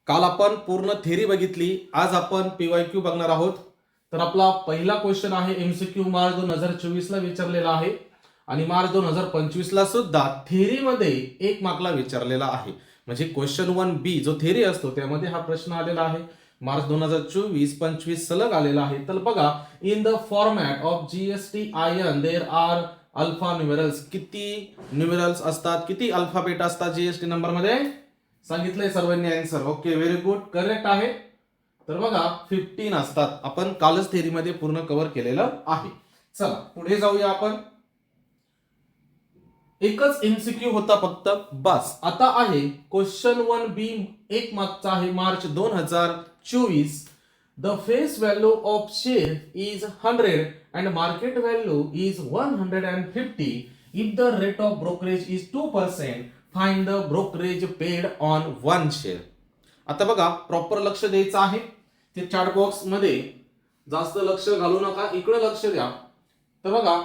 काल आपण पूर्ण थेरी बघितली, आज आपण पीवायक्यू बघणार आहोत. तर आपला पहिला क्वेश्चन आहे एमसीक्यू मार्च 2024 ला विचारलेला आहे आणि मार्च 2025 ला सुद्धा थेरीमध्ये 1 मार्कला विचारलेला आहे. म्हणजे क्वेश्चन 1B जो थेरी असतो त्यामध्ये हा प्रश्न आलेला आहे. मार्च 2024-25 सलग आलेला आहे. तर बघा, in the format of GST ion there R alpha numerals. किती न्यूमेरल्स असतात, किती अल्फाबेट असतात जीएसटी नंबर मध्ये? सांगितलंय सर्वांनी answer. Okay, very good, correct आहे. तर बघा 15 असतात. आपण कालच थेरीमध्ये पूर्ण कव्हर केलेलं आहे. चला पुढे जाऊया आपण. एकच एमसीक्यू होता फक्त, बस. आता आहे क्वेश्चन 1B, 1 मार्कचा आहे, March 2024. The face value of share is 100 and market value is 150. If the rate of brokerage is 2%, find the brokerage paid on 1 share. आता बघा, प्रॉपर लक्ष द्यायचं आहे. ते चॅट बॉक्स मध्ये जास्त लक्ष घालू नका, इकडे लक्ष द्या. तर बघा,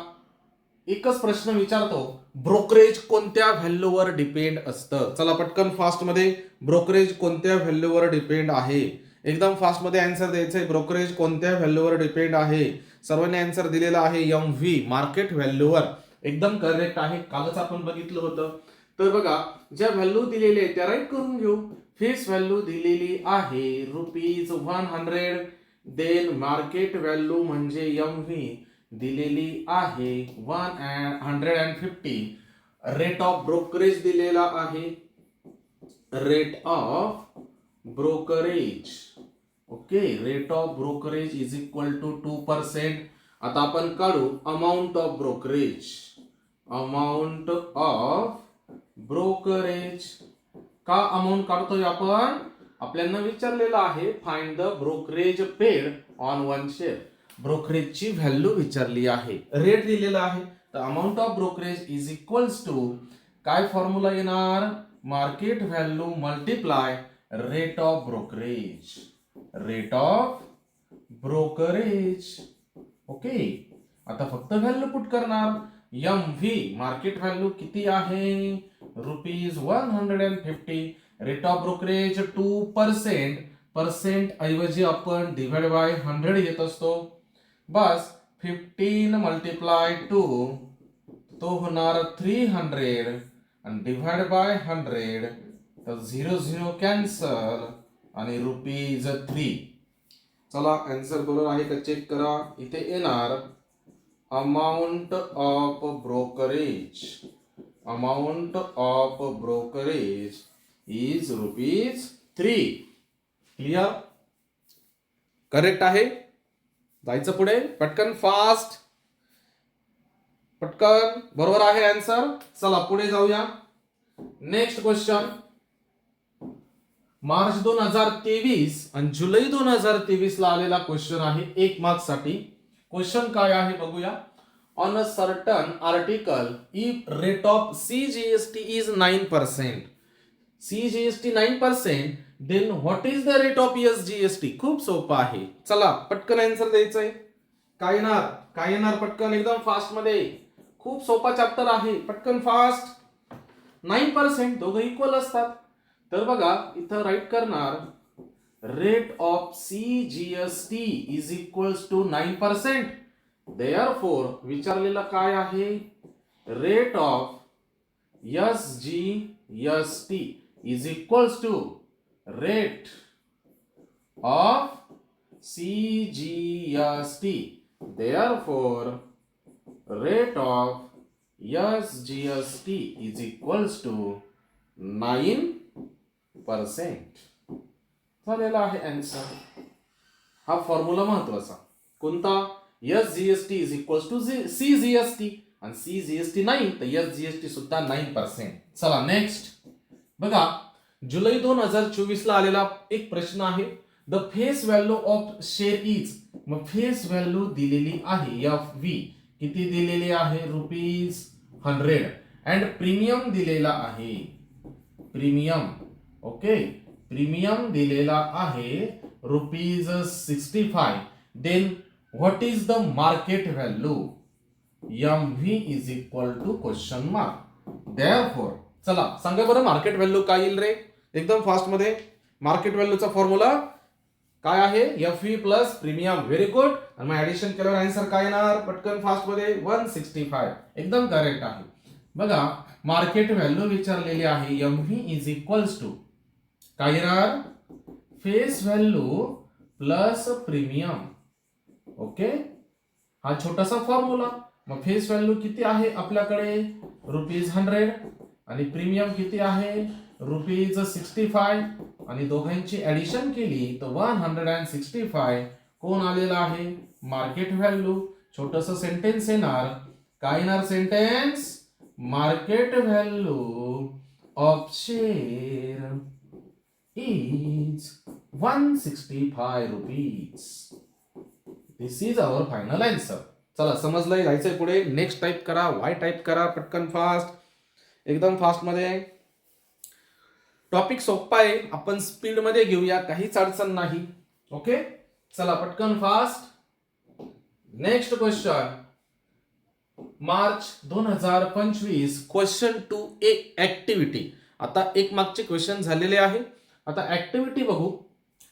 एकच प्रश्न विचारतो, ब्रोकरेज कोणत्या व्हॅल्यूवर डिपेंड असतं? चला पटकन फास्ट मध्ये, ब्रोकरेज कोणत्या व्हॅल्यूवर डिपेंड आहे? एकदम फास्ट मध्ये आन्सर द्यायचंय. ब्रोकरेज कोणत्या व्हॅल्यूवर डिपेंड आहे? सर्वांनी आन्सर दिलेला आहे MV, मार्केट व्हॅल्यूवर. एकदम करेक्ट आहे, कालच आपण बघितलं होतं. तर बघा, ज्या व्हॅल्यू दिलेले आहे त्या राईट करून घेऊ. फेस व्हॅल्यू दिलेली आहे ₹100, देन मार्केट व्हॅल्यू म्हणजे MV दिलेली आहे 150. रेट ऑफ ब्रोकरेज दिलेला आहे, rate of brokerage. Okay, rate of brokerage is equal to 2%. आता आपण काढू amount of brokerage. Amount of brokerage. का अमाऊंट काढतोय आपण? आपल्याला विचारलेलं आहे find the brokerage paid on 1 share. ब्रोकरेजची व्हॅल्यू विचारली आहे, रेट दिलेला आहे. तर amount of brokerage is equals to काय फॉर्म्युला येणार? Market value multiply rate of brokerage. Rate of brokerage. Okay, आता फक्त व्हॅल्यू पुट करणार. MV मार्केट व्हॅल्यू किती आहे? ₹150. Rate of brokerage 2%. पर्सेंट ऐवजी आपण डिवाइड बाय 100 येत असतो. बस 15 मल्टिप्लाय 2 तो होणार 300 आणि डिवाइड बाय 100 तर 0 कॅन्सल आणि ₹3. चला आन्सर बरोबर आहे का चेक करा. इथे येणार amount of brokerage. Amount of brokerage is ₹3. Clear? Correct आहे. जायचं पुढे पटकन, फास्ट, पटकन. बरोबर आहे आन्सर. चला पुढे जाऊया. नेक्स्ट क्वेश्चन, मार्च 2023 आणि जुलै 2023 ला आलेला क्वेश्चन आहे 1 मार्क साठी. क्वेश्चन काय आहे बघूया. On a certain article if rate of CGST is 9%, CGST 9%, then what is the rate of SGST? खूप सोपं आहे. चला पटकन आन्सर द्यायचंय. काय येणार, काय येणार? पटकन एकदम फास्ट मध्ये. खूप सोपा चॅप्टर आहे, पटकन फास्ट. 9% दोघं इक्वल असतात. तर बघा इथं राईट करणार rate of CGST is equals to 9%. Therefore विचारलेला काय आहे? Rate of SGST is equals to rate of CGST. Therefore, rate of SGST is equals to 9%. झालेला आहे आन्सर. हा फॉर्म्युला महत्वाचा कोणता? SGST is equals to CGST आणि CGST 9 तर SGST सुद्धा 9%. चला नेक्स्ट बघा, जुलै 2024 ला आलेला एक प्रश्न आहे. The face value of share is. मग फेस व्हॅल्यू दिलेली आहे FV किती दिलेली आहे? ₹100 अँड प्रीमियम दिलेला आहे. प्रीमियम, ओके, प्रीमियम दिलेला आहे ₹65. Then what is the market value? MV is equal to question mark. Therefore चला सांगा बरं मार्केट व्हॅल्यू काय येईल रे? एकदम फास्ट मध्ये. मार्केट व्हॅल्यूचा फॉर्म्युला काय आहे? FV plus premium. Very good. आणि मग ऍडिशन केल्यावर आन्सर काय येणार? पटकन फास्ट मध्ये 165. एकदम करेक्ट आहे. बघा मार्केट व्हॅल्यू विचारलेली आहे. MV इज इक्वल्स टू काय येणार? Face value plus premium. Okay, हा छोटासा फॉर्म्युला. मग फेस व्हॅल्यू किती आहे आपल्याकडे? ₹100 आणि प्रीमियम किती आहे? ₹65. आणि दोघांची ऍडिशन केली तर 165 कोण आलेला आहे? Market value. छोटस सेंटेन्स येणार. काय येणार sentence? Market value of share is 165 rupees. This is our final answer. चला समजलंय, जायचंय पुढे. नेक्स्ट टाइप करा, वाय टाइप करा पटकन फास्ट, एकदम फास्ट मध्ये. टॉपिक सोपा आहे, आपण स्पीड मध्ये घेऊया, काहीच अडचण नाही. ओके, चला पटकन fast. Next question, March 2025 question 2A activity. आता एक मागचे क्वेश्चन झालेले आहे. आता ऍक्टिव्हिटी बघू.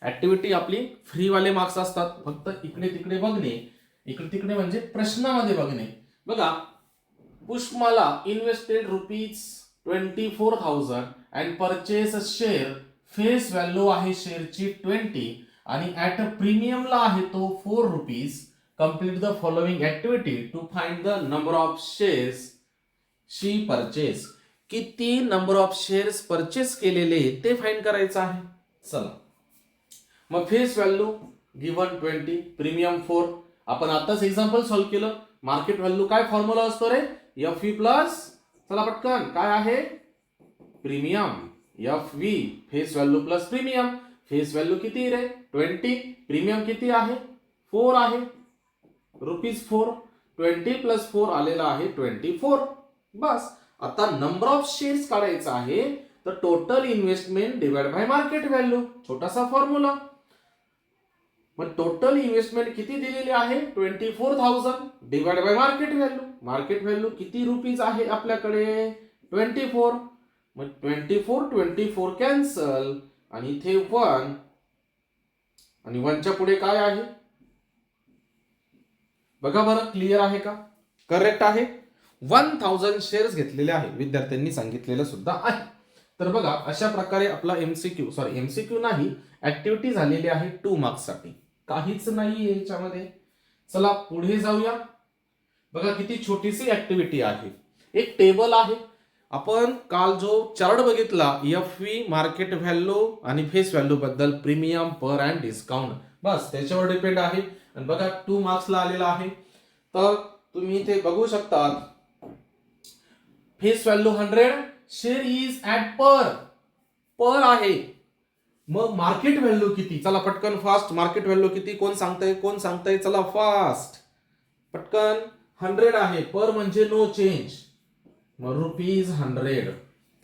ऍक्टिव्हिटी आपली फ्री वाले मार्क्स असतात, फक्त इकडे तिकडे बघणे. इकडे तिकडे म्हणजे प्रश्नामध्ये बघणे. बघा, Pushpamala invested ₹24,000 and purchase share. Face value आहे शेअरची 20 आणि ऍट प्रीमियमला आहे तो ₹4. Complete the following activity to find the number of shares she purchase. किती नंबर ऑफ शेअर्स परचेस केलेले ते फाइंड करायचं आहे. चला मग फेस व्हॅल्यू गिव्हन 20, प्रीमियम 4. आपण आताच एक्झाम्पल सॉल्व्ह केलं. मार्केट व्हॅल्यू काय फॉर्म्युला असतो रे? FV प्लस, चला पटकन काय आहे? Premium. FV face value plus premium. Face value किती रे? 20. प्रीमियम किती आहे? 4 आहे. ₹4. 20 प्लस 4 आलेला आहे 24. बस. आता नंबर ऑफ शेअर्स काढायचा आहे, तर total investment divide by market value. छोटासा फॉर्म्युला. मग टोटल इन्व्हेस्टमेंट किती दिलेली आहे? 24,000 divide by market value. Market value किती रुपीज आहे आपल्याकडे? 24. मग 24 कॅन्सल आणि इथे 1 आणि 1च्या पुढे काय आहे? बघा बरं, क्लिअर आहे का? करेक्ट आहे. 1000 शेअर्स घेतलेले आहे, विद्यार्थ्यांनी सांगितलेलं सुद्धा आहे. तर बघा अशा प्रकारे आपला एमसीक्यू नाही, ऍक्टिव्हिटी झालेली आहे 2 मार्क्स साठी. काहीच नाही याच्यामध्ये. चला पुढे जाऊया. बघा किती छोटीशी ऍक्टिव्हिटी आहे. एक टेबल आहे. आपण काल जो चार्ट बघितला FV मार्केट व्हॅल्यू आणि फेस व्हॅल्यू बद्दल, प्रीमियम, पर अँड डिस्काउंट, बस त्याच्यावर डिपेंड आहे. आणि बघा 2 मार्क्सला आलेला आहे. तर तुम्ही इथे बघू शकता face value 100, share is at par आहे. मग मार्केट व्हॅल्यू किती? चला पटकन फास्ट. मार्केट व्हॅल्यू किती कोण सांगताय? चला फास्ट पटकन. 100 आहे. पर म्हणजे नो चेंज. मग ₹100.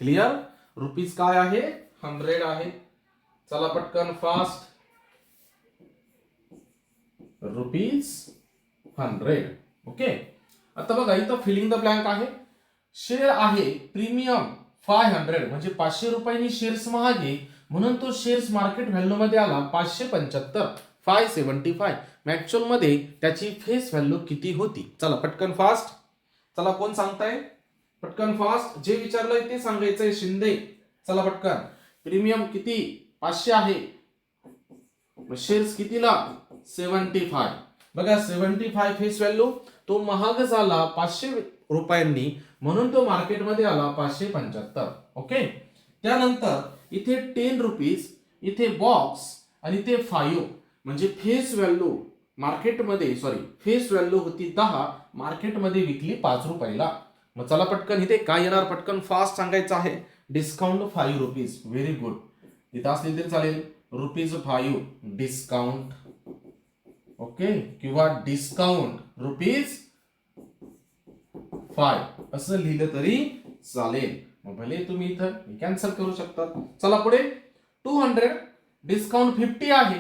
क्लिअर? रुपीज काय आहे? 100 आहे. चला पटकन फास्ट. ₹100. ओके. आता बघा इथं फिलिंग द ब्लँक आहे. शेअर आहे प्रीमियम 500 म्हणजे ₹500 शेअर्स महागे, म्हणून तो शेअर्स मार्केट व्हॅल्यू मध्ये आला 575, 575. ऍक्च्युअल मध्ये त्याची फेस व्हॅल्यू किती होती? चला पटकन फास्ट. चला कोण सांगताय? पटकन फास्ट. जे विचारलंय ते सांगायचंय. शिंदे. चला पटकन. प्रीमियम किती? 500 आहे. शेअर्स कितीला? 75. बघा 75 फेस व्हॅल्यू, तो महाग झाला ₹500, म्हणून तो मार्केटमध्ये आला 575. ओके. त्यानंतर इथे 10 रुपीज, इथे बॉक्स आणि इथे 5 म्हणजे फेस व्हॅल्यू मार्केटमध्ये फेस व्हॅल्यू होती 10, मार्केटमध्ये विकली ₹5. मग चला पटकन इथे काय येणार? पटकन फास्ट सांगायचं आहे. डिस्काउंट ₹5. Very good. इथं असले तरी चालेल. ₹5 डिस्काउंट. ओके. किंवा डिस्काउंट ₹5 असं लिहिलं तरी चालेल. मग भले तुम्ही इथं कॅन्सल करू शकता. चला पुढे. 200 डिस्काउंट 50 आहे.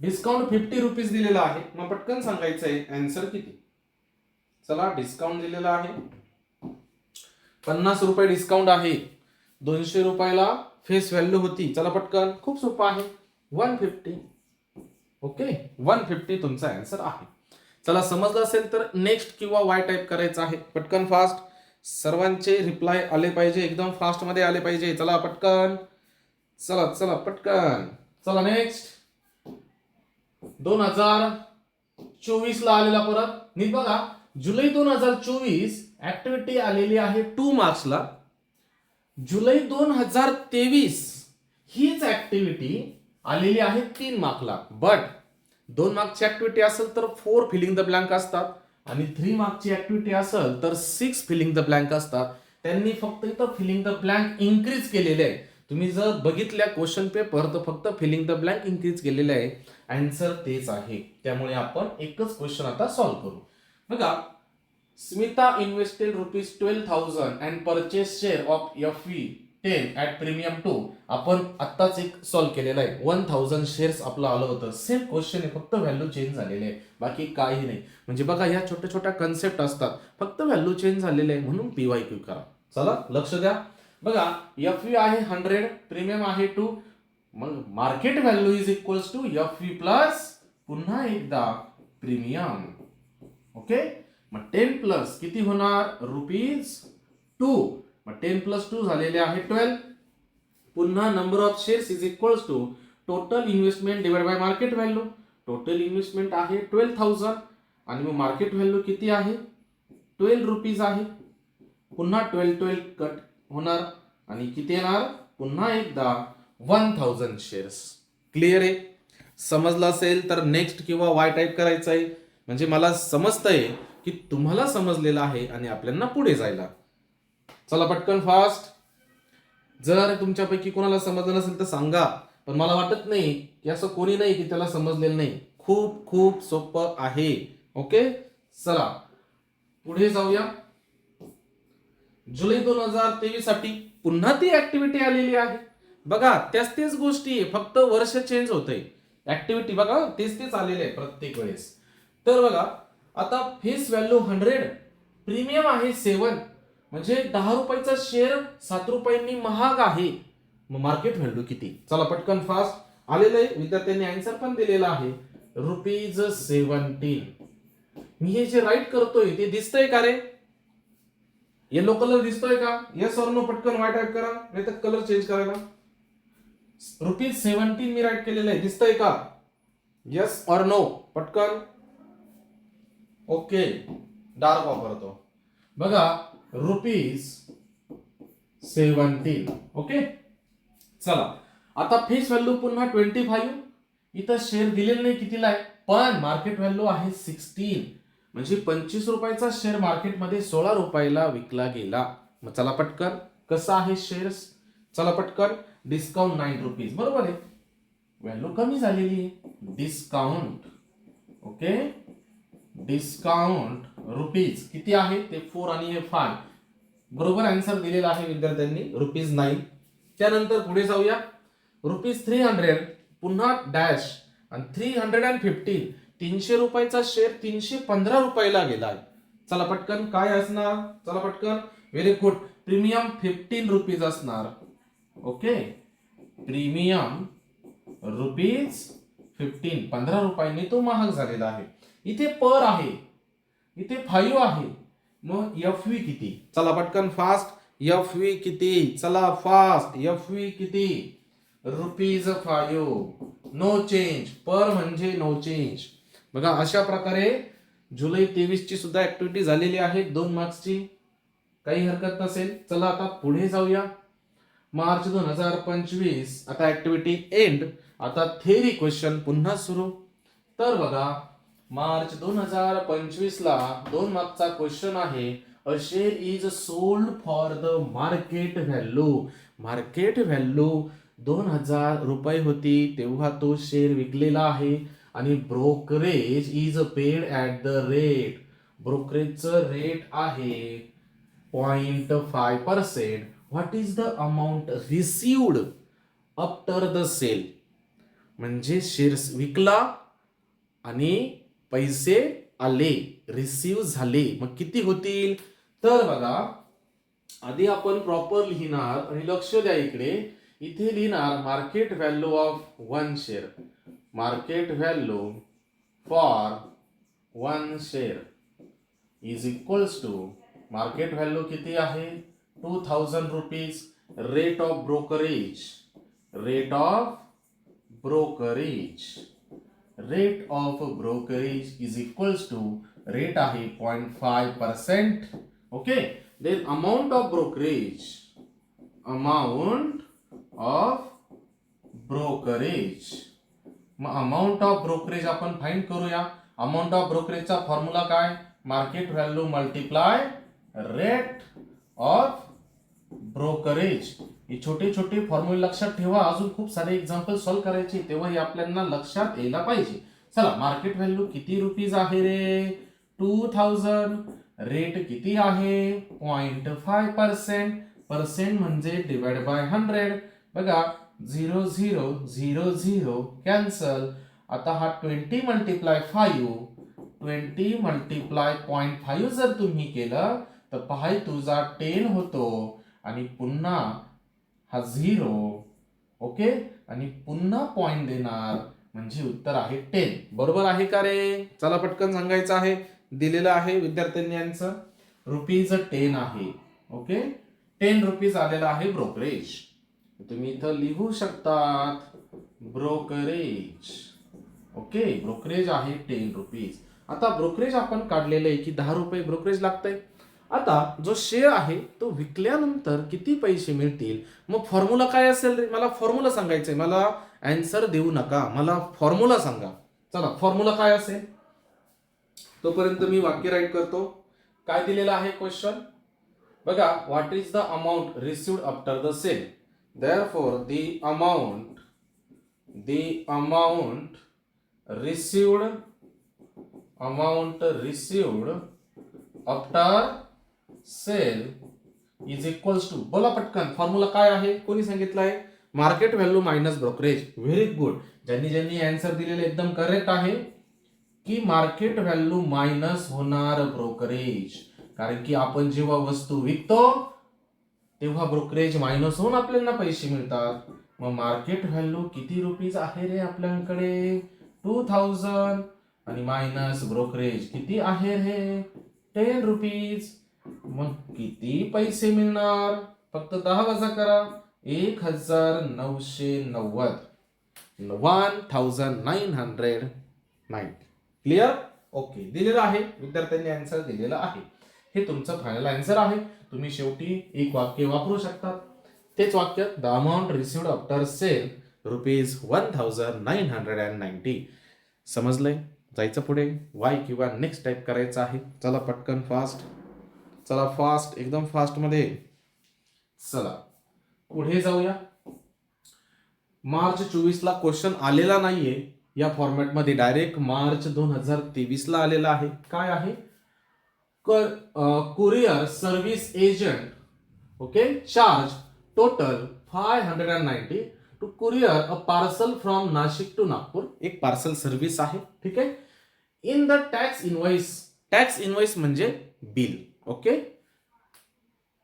डिस्काउंट ₹50 दिलेला आहे. मग पटकन सांगायचंय आन्सर किती. चला डिस्काउंट दिलेला आहे ₹50 डिस्काउंट आहे. ₹200 फेस व्हॅल्यू होती, चला पटकन, खूप सोपं आहे, 150. ओके, 150 तुमचा आन्सर आहे. चला समजलं असेल तर नेक्स्ट किंवा वाय टाईप करायचं आहे. पटकन फास्ट, सर्वांचे रिप्लाय आले पाहिजे, एकदम फास्ट मध्ये आले पाहिजे. चला पटकन, चला चला पटकन, चला नेक्स्ट. 2024 ला आलेला परत नीट बघा, जुलै 2024 ऍक्टिव्हिटी आलेली आहे 2 मार्क्सला. जुलै 2023 हीच ऍक्टिव्हिटी आलेली आहे 3 मार्कला. बट 2 मार्कची ऍक्टिव्हिटी असेल तर 4 फिलिंग द ब्लँक असतात आणि 3 मार्कची ऍक्टिव्हिटी असेल तर 6 फिलिंग द ब्लँक असतात. त्यांनी फक्त इथं फिलिंग द ब्लँक इन्क्रीज केलेले आहे. तुम्ही जर बघितल्या क्वेश्चन पेपर तर फक्त फिलिंग द ब्लँक इन्क्रीज केलेले आहे, आन्सर तेच आहे. त्यामुळे आपण एकच क्वेश्चन आता सॉल्व्ह करू. बघा, Smita invested ₹12,000 and purchase share of FV10 at premium 2. आपण आत्ताच एक सॉल्व्ह केलेला आहे. 1000 शेअर्स आपलं आलं होतं. सेम क्वेश्चन आहे, फक्त व्हॅल्यू चेंज झालेले आहे, बाकी काही नाही. म्हणजे बघा, ह्या छोट्या छोट्या कन्सेप्ट असतात, फक्त व्हॅल्यू चेंज झालेले आहे म्हणून PYQ करा. चला लक्ष द्या. बघा, FV आहे 100, प्रीमियम आहे 2, मग market value is equals to FV plus पुन्हा एकदा प्रीमियम. ओके, मग 10 प्लस किती होणार, ₹2. मग 10 प्लस 2 झालेले आहे 12. पुन्हा number of shares is equals to total investment divide by market value. Total investment आहे 12,000 आणि मग मार्केट व्हॅल्यू किती आहे, ₹12 आहे. पुन्हा 12 कट होणार आणि किती येणार, पुन्हा एकदा 1000 शेअर्स. क्लिअर आहे? समजलं असेल तर नेक्स्ट किंवा वाय टाईप करायचं आहे. म्हणजे मला समजतंय की तुम्हाला समजलेलं आहे आणि आपल्याला पुढे जायला. चला पटकन फास्ट. जर तुमच्यापैकी कोणाला समजलं नसेल तर सांगा, पण मला वाटत नाही की असं कोणी नाही की त्याला समजलेलं नाही. खूप खूप सोपं आहे. ओके, चला पुढे जाऊया. जुलै 2023 साठी पुन्हा ती ऍक्टिव्हिटी आलेली आहे. बघा, तेच गोष्टी आहे, फक्त वर्ष चेंज होतंय. ऍक्टिव्हिटी बघा तेच आलेले आहे प्रत्येक वेळेस. तर बघा, आता फेस व्हॅल्यू 100, प्रीमियम आहे 7, म्हणजे ₹10 शेअर ₹7 महाग आहे. मग मार्केट व्हॅल्यू किती, चला पटकन फास्ट. आलेलं आहे, विद्यार्थ्यांनी आन्सर पण दिलेला आहे, ₹17. मी हे जे राईट करतोय ते दिसतंय का रे, येलो कलर दिसतोय का, येस ऑर नो, पटकन वाय टाईप करा, नाही तर कलर चेंज करायला. ₹17 मी राईट केलेलं आहे, दिसतंय का, येस ऑर नो, पटकन. ओके, डार्क वापरतो. बघा, ₹17. ओके, चला आता फेस व्हॅल्यू पुन्हा 25. इथं शेअर दिलेलं नाही कितीला आहे, पण मार्केट व्हॅल्यू आहे 16, म्हणजे ₹25 शेअर मार्केटमध्ये ₹16 विकला गेला. मग चला पटकन, कसा आहे शेअर्स, चला पटकन. डिस्काउंट ₹9, बरोबर आहे, व्हॅल्यू कमी झालेली आहे, डिस्काउंट. ओके, डिस्काउंट रुपीज किती आहे ते 4 आणि हे 5, बरोबर आन्सर दिलेला आहे विद्यार्थ्यांनी, ₹9. त्यानंतर पुढे जाऊया. ₹300 पुन्हा डॅश आणि 315, ₹300 शेअर ₹315 गेला आहे. चला पटकन, काय असणार, चला पटकन, व्हेरी गुड, प्रीमियम ₹15 असणार. ओके, प्रीमियम ₹15, ₹15 तो महाग झालेला आहे. इथे पर आहे, इथे 5 आहे, मग FV किती, चला पटकन फास्ट. FV किती, चला फास्ट, FV किती, ₹5. नो चेंज, पर म्हणजे नो चेंज. बघा, अशा प्रकारे जुलै 23 ची सुद्धा ऍक्टिव्हिटी झालेली आहे 2 मार्क्सची, काही हरकत नसेल. चला आता पुढे जाऊया. मार्च 2025, आता ऍक्टिव्हिटी एंड. आता थेअरी क्वेश्चन पुन्हा सुरू. तर बघा, मार्च 2025 ला 2 मार्कचा क्वेश्चन आहे, a share is sold for the market value. Market value ₹2000 होती तेव्हा तो शेअर विकलेला आहे आणि brokerage is paid at the rate. ब्रोकरेजचं रेट आहे 0.5%. What is the amount received after the sale. म्हणजे शेअर्स विकला आणि पैसे आले, रिसीव झाले, मग किती होतील. तर बघा, आधी आपण प्रॉपर लिहिणार आणि लक्ष द्या इकडे इथे लिहिणार market value of one share. Market value for one share is equals to, market value किती आहे 2000 rupees. Rate of brokerage, rate of brokerage, rate of brokerage is equals to, rate आहे 0.5%. Okay. Then amount of brokerage, amount of brokerage. मग amount of brokerage आपण find करूया. Amount of ब्रोकरेजचा formula काय, market value multiply rate of brokerage. हे छोटे छोटे फॉर्म्युले लक्षात ठेवा. अजून खूप सारे एक्झाम्पल सॉल्व्ह करायचे, तेव्हा हे आपल्याला लक्षात यायला पाहिजे. चला, मार्केट व्हॅल्यू किती रुपीज आहे रे 2000. रेट किती आहे 0.5%. पर्सेंट म्हणजे डिवाइड बाय 100. बघा 0 0 0 0 कॅन्सल. आता हा 20 मल्टिप्लाय 5, 20 मल्टिप्लाय 0.5 जर तुम्ही केलं तर पहा तुझा 10 होतो आणि पुन्हा हा 0. ओके. आणि पुन्हा पॉइंट देणार म्हणजे उत्तर आहे 10. बरोबर आहे का रे? चला पटकन सांगायचं आहे. दिलेलं आहे विद्यार्थ्यांनी यांचं रुपीज 10 आहे. ओके. 10 रुपीज आलेला आहे ब्रोकरेज. तुम्ही इथं लिहू शकतात ब्रोकरेज. ओके. ब्रोकरेज आहे 10 रुपीज. आता ब्रोकरेज आपण काढलेलं आहे की 10 रुपये ब्रोकरेज लागतंय. आता जो शेअर आहे तो विकल्यानंतर किती पैसे मिळतील, मग फॉर्म्युला काय असेल रे? मला फॉर्म्युला सांगायचंय, मला आन्सर देऊ नका, मला फॉर्म्युला सांगा. चला, फॉर्म्युला काय असेल तोपर्यंत मी वाक्य राईट करतो. काय दिलेलं आहे क्वेश्चन बघा. What is the amount received after the sale. Therefore the amount received after sale is equals to, बोला पटकन फॉर्म्युला काय आहे, कोणी सांगितलंय? Market value minus brokerage. Very good. ज्यांनी आन्सर दिलेले एकदम करेक्ट आहे की मार्केट व्हॅल्यू मायनस होणार ब्रोकरेज. कारण की आपण जेव्हा वस्तू विकतो तेव्हा ब्रोकरेज मायनस होऊन आपल्याला पैसे मिळतात. मग मार्केट व्हॅल्यू किती रुपीज आहे रे आपल्याकडे 2000 आणि मायनस ब्रोकरेज किती आहे रे 10 रुपीज. मग किती पैसे मिळणार? फक्त 10 वजा करा 1990. 1990. क्लिअर? ओके. दिलेलं आहे विद्यार्थ्यांनी आन्सर दिलेला आहे. हे तुमचं फायनल आन्सर आहे. तुम्ही शेवटी एक वाक्य वापरू शकता. तेच वाक्य the amount received after sale rupees 1990. समजलंय? जायचं पुढे वाय किंवा नेक्स्ट टाईप करायचं आहे. चला पटकन फास्ट. चला फास्ट, एकदम फास्ट मध्ये. चला पुढे जाऊया. मार्च 24 ला क्वेश्चन आलेला नाहीये या फॉर्मॅट मध्ये, डायरेक्ट मार्च 2023 ला आलेला आहे. काय आहे? Courier service agent okay charge total 590 to courier a parcel from Nashik to Nagpur. एक पार्सल सर्व्हिस आहे. ठीक आहे. इन द टॅक्स इनवॉइस म्हणजे बिल. ओके.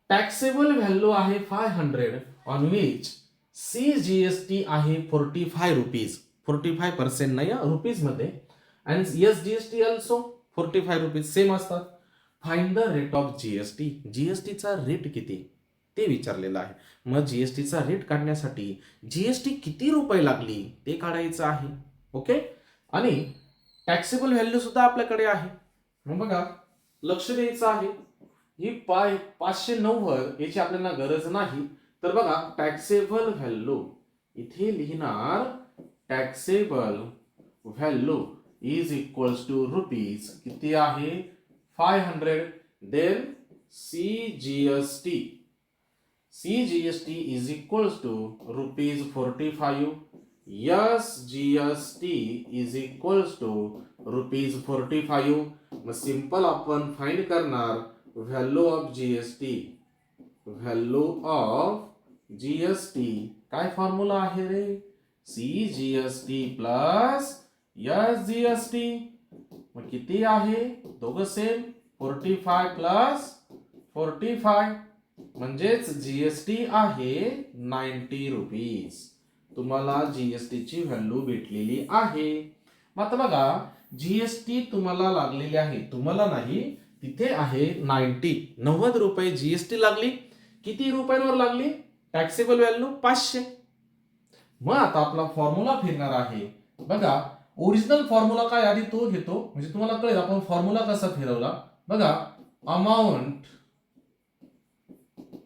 टॅक्सेबल व्हॅल्यू आहे 500 ऑन विच CGST आहे 45 रुपीज. 45% नाही रुपीज मध्ये. And GST also 45 rupees same असतात. Find the rate of GST. जीएसटीचा rate किती ते विचारलेलं आहे. मग जीएसटीचा रेट काढण्यासाठी जीएसटी किती रुपये लागली ते काढायचं आहे. ओके. आणि टॅक्सेबल व्हॅल्यू सुद्धा आपल्याकडे आहे. मग बघा लक्ष द्यायचं आहे. ही 590 याची आपल्याला गरज नाही. तर बघा टॅक्सेबल व्हॅल्यू इथे लिहिणार taxable value is equals to rupees किती आहे 500. Then CGST is equals to rupees 45. SGST is equals to rupees 45. मग सिंपल आपण फाइंड करणार value of GST. Value of GST काय फॉर्म्युला आहे रे? CGST plus SGST. मग किती आहे? दोघं सेम 45 प्लस 45. म्हणजेच जीएसटी आहे 90 रुपीज. तुम्हाला जीएसटी ची व्हॅल्यू भेटलेली आहे. मग आता बघा, जीएसटी तुम्हाला लागलेली आहे, तुम्हाला नाही, तिथे आहे 90 रुपये जीएसटी लागली. किती रुपयांवर लागली? Taxable value 500. मग आता आपला फॉर्म्युला फिरणार आहे. बघा, ओरिजिनल फॉर्म्युला काय आधी तो घेतो, म्हणजे तुम्हाला कळेल आपण फॉर्म्युला कसा फिरवला. बघा,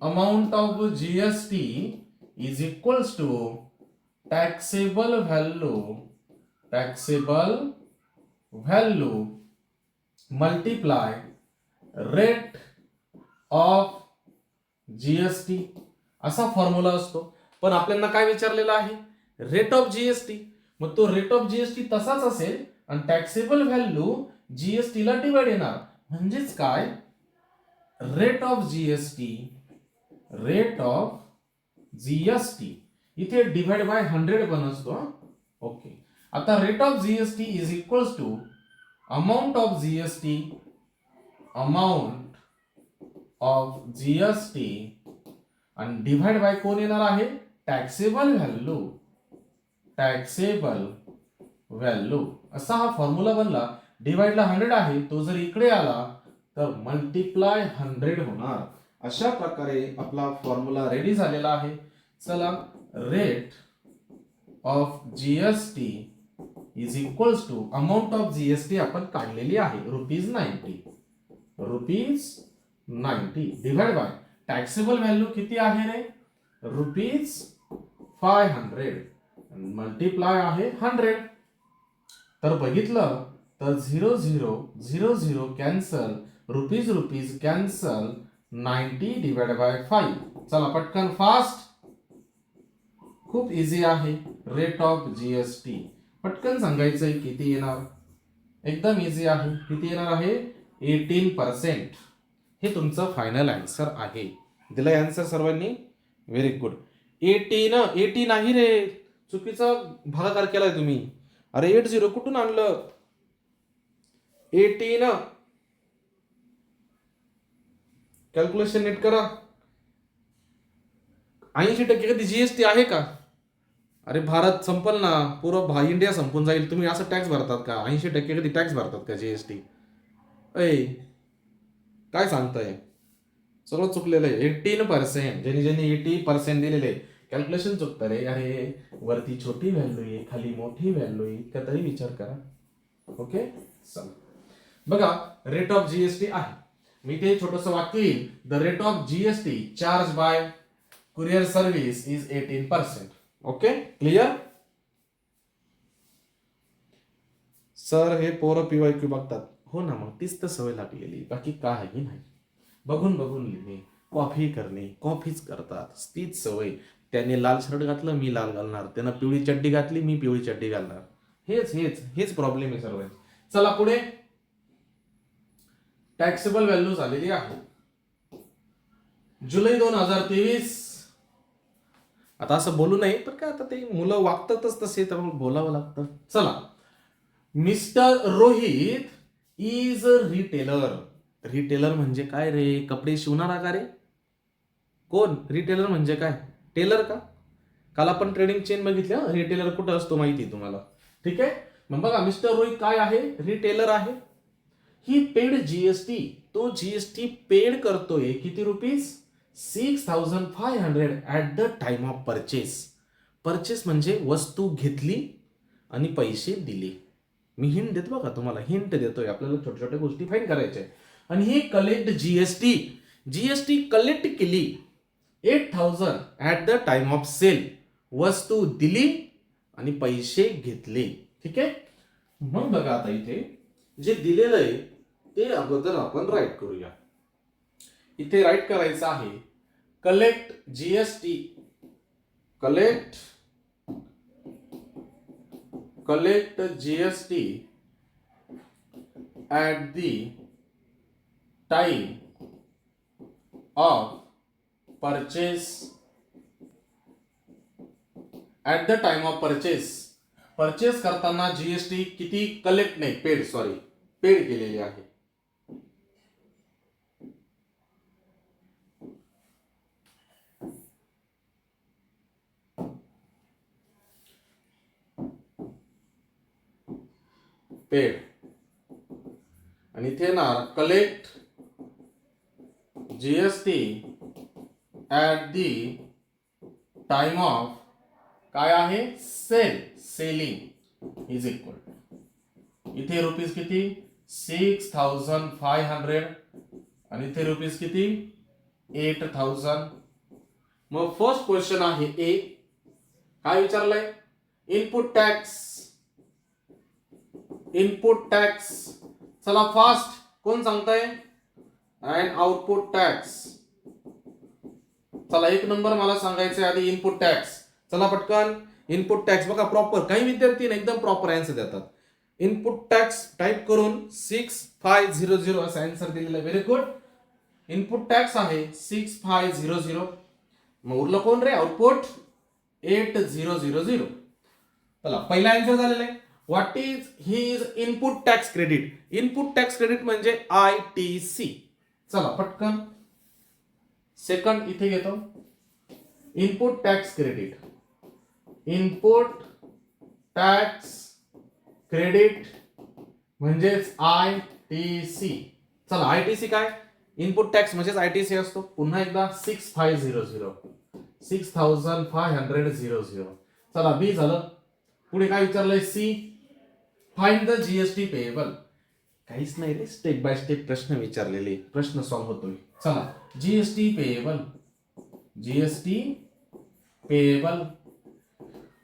amount of GST is equals to taxable value multiply rate of GST, असा फॉर्म्युला असतो. पण आपल्याला काय विचारलेलं आहे? Rate of GST. मग तो रेट ऑफ जीएसटी तसाच असेल आणि टॅक्सेबल व्हॅल्यू जीएसटी ला डिवाइड येणार. म्हणजेच काय? रेट ऑफ जीएसटी इथे डिवाइड बाय 100 पण असतो. ओके, आता rate of GST is equals to amount of GST आणि डिवाइड बाय कोण येणार आहे? Taxable value. असा हा फॉर्म्युला बनला. डिवाइडला 100 आहे, तो जर इकडे आला तर मल्टिप्लाय 100 होणार. अशा प्रकारे आपला फॉर्म्युला रेडी झालेला आहे. चला, rate of GST is equals to amount of GST आपण काढलेली आहे ₹90 डिवाइड बाय टॅक्सेबल व्हॅल्यू किती आहे रे? ₹500 मल्टिप्लाय आहे 100. तर बघितलं तर 0 0 0 0 cancel, rupees cancel, 90 divide by 5. चला पटकन फास्ट, खूप इझी आहे. रेट ऑफ जीएसटी पटकन सांगायचंय किती येणार. एकदम इझी आहे. किती येणार आहे? 18%. हे तुमचं फायनल आन्सर आहे. दिलाय आन्सर सर्वांनी? Very good. 80 नाही रे, चुकीचा भागाकार केलाय तुम्ही. अरे 80 कुठून आणलं? 18. कॅल्क्युलेशन नीट करा. 80% कधी जीएसटी आहे का? अरे भारत संपल ना, पूर्ण इंडिया संपून जाईल. तुम्ही असं टॅक्स भरतात का? 80% कधी टॅक्स भरतात का जीएसटी? काय सांगताय? सगळं चुकलेलं आहे. 18%. ज्यांनी 80% दिलेले कॅल्क्युलेशन चुकतं रे. अरे वरती छोटी व्हॅल्यू आहे, खाली मोठी व्हॅल्यू आहे, इतका तरी विचार करा. ओके, चला बघा, रेट ऑफ जीएसटी आहे. मी ते छोटंसं वाक्य येईल. The rate of GST charge by courier service is 18%. Okay, clear? Sir हे पोरं PYQ बघतात. हो ना, मग तीच तर सवय लागलेली, बाकी काही नाही. बघून लिहिणे, कॉफी करणे, कॉफीच करतात, तीच सवय. त्याने लाल शर्ट घातलं, मी लाल घालणार. त्यानं पिवळी चड्डी घातली, मी पिवळी चड्डी घालणार. हेच प्रॉब्लेम आहे सर्व. चला पुढे. टॅक्सेबल व्हॅल्यू झालेली आहे जुलै 2023. आता असं बोलू नये, पण काय आता ते मुलं वागतातच तसे, त्यामुळे बोलावं लागतं. चला, mister Rohit is retailer. Retailer म्हणजे काय रे? कपडे शिवणारा का रे? कोण? रिटेलर म्हणजे काय? टेलर का? काल आपण ट्रेडिंग चेन बघितल्या. रिटेलर कुठं असतो माहिती तुम्हाला? ठीक आहे. मग बघा, मिस्टर रोहित काय आहे? रिटेलर आहे. ही पेड जीएसटी. तो जीएसटी पेड करतोय किती rupees? 6500 at the time of purchase म्हणजे वस्तू घेतली आणि पैसे दिले. मी हिंट देतो बघा तुम्हाला, हिंट देतोय. आपल्याला छोट्या छोट्या गोष्टी फाईन करायच्या. आणि ही कलेक्ट जीएसटी कलेक्ट केली 8000 at the time of sale. वस्तू दिली आणि पैसे घेतले. ठीक आहे. मग बघा, आता इथे जे दिलेलं आहे ते अगोदर आपण राईट करूया. इथे राईट करायचं आहे collect GST at the time of purchase. At the time of purchase करताना जीएसटी किती कलेक्ट नाही, पेड केलेली आहे. पेड आणि इथे येणार collect GST at the time of काय आहे सेलिंग इज इक्वल इथे रुपीज किती 6500 आणि इथे रुपीज किती 8000. मग फर्स्ट क्वेश्चन आहे ए. काय विचारलंय इनपुट टॅक्स चला फास्ट कोण सांगताय अँड आउटपुट टॅक्स. चला एक नंबर मला सांगायचं आधी इनपुट टॅक्स. चला पटकन इनपुट टॅक्स बघा प्रॉपर काही विद्यार्थी एकदम प्रॉपर आन्सर देतात. इनपुट टॅक्स टाइप करून 6500 असा आन्सर दिलेला आहे. Very good. इनपुट टॅक्स आहे 6500. मग उरलं कोण रे आउटपुट 8000. चला पहिला आन्सर झालेला आहे. What is his input tax credit. Input tax credit म्हणजे ITC. चला पटकन सेकंड इथे घेतो input tax credit. Input tax credit म्हणजेच ITC. चला ITC काय इनपुट टॅक्स म्हणजेच ITC असतो. पुन्हा एकदा 6500. चला बी झालं. पुढे काय विचारलंय C find the GST payable. काहीच नाही रे स्टेप बाय स्टेप प्रश्न विचारलेले प्रश्न सॉल्व्ह होतोय. चला जीएसटी पेएबल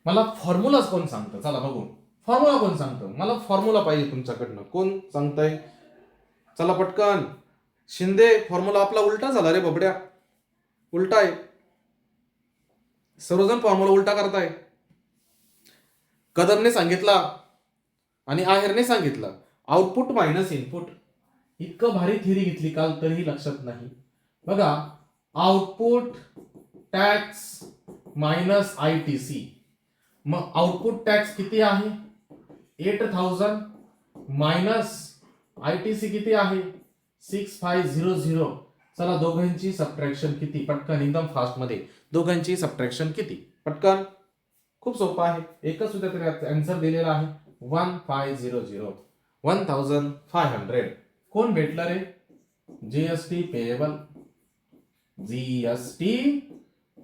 मला फॉर्म्युला कोण सांगतं चला बघू. फॉर्म्युला कोण सांगतं मला फॉर्म्युला पाहिजे तुमच्याकडनं. कोण सांगताय चला पटकन. शिंदे फॉर्म्युला आपला उलटा झाला रे बबड्या. उलटा आहे. सर्वजण फॉर्म्युला उलटा करताय. कदमने सांगितला आणि आहेरने सांगितलं आउटपुट मायनस इनपुट. इतकं भारी थिअरी घेतली काल तरीही लक्षात नाही. बघा आउटपुट टॅक्स मायनस ITC. मग आउटपुट टॅक्स किती आहे 8000 मायनस ITC किती आहे 6500. चला दोघांची सबट्रॅक्शन किती पटकन एकदम फास्ट मध्ये. दोघांची सबट्रॅक्शन किती पटकन. खूप सोपं आहे. एकच सुद्धा तरी आन्सर दिलेला आहे 1500. 1500 कोण भेटलं रे जीएसटी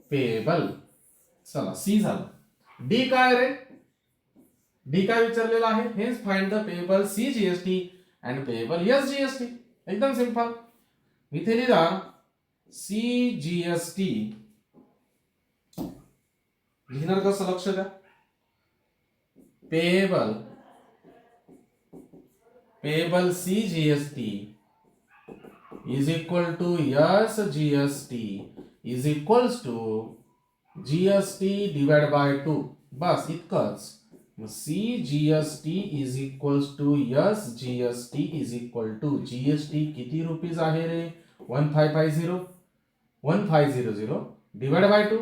पेएबल. चला सी झालं. डी काय रे डी काय विचारलेलं आहे हेच find the payable C GST and payable S GST. एकदम सिंपल. इथे लिहा सी जीएसटी लिहिणार कसं लक्ष द्या. Payable C GST is equal to S GST is equals to GST divide by 2. बस इतकंच. C GST is equals to S GST is equal to GST किती रुपीज आहे रे 1500 divide by 2.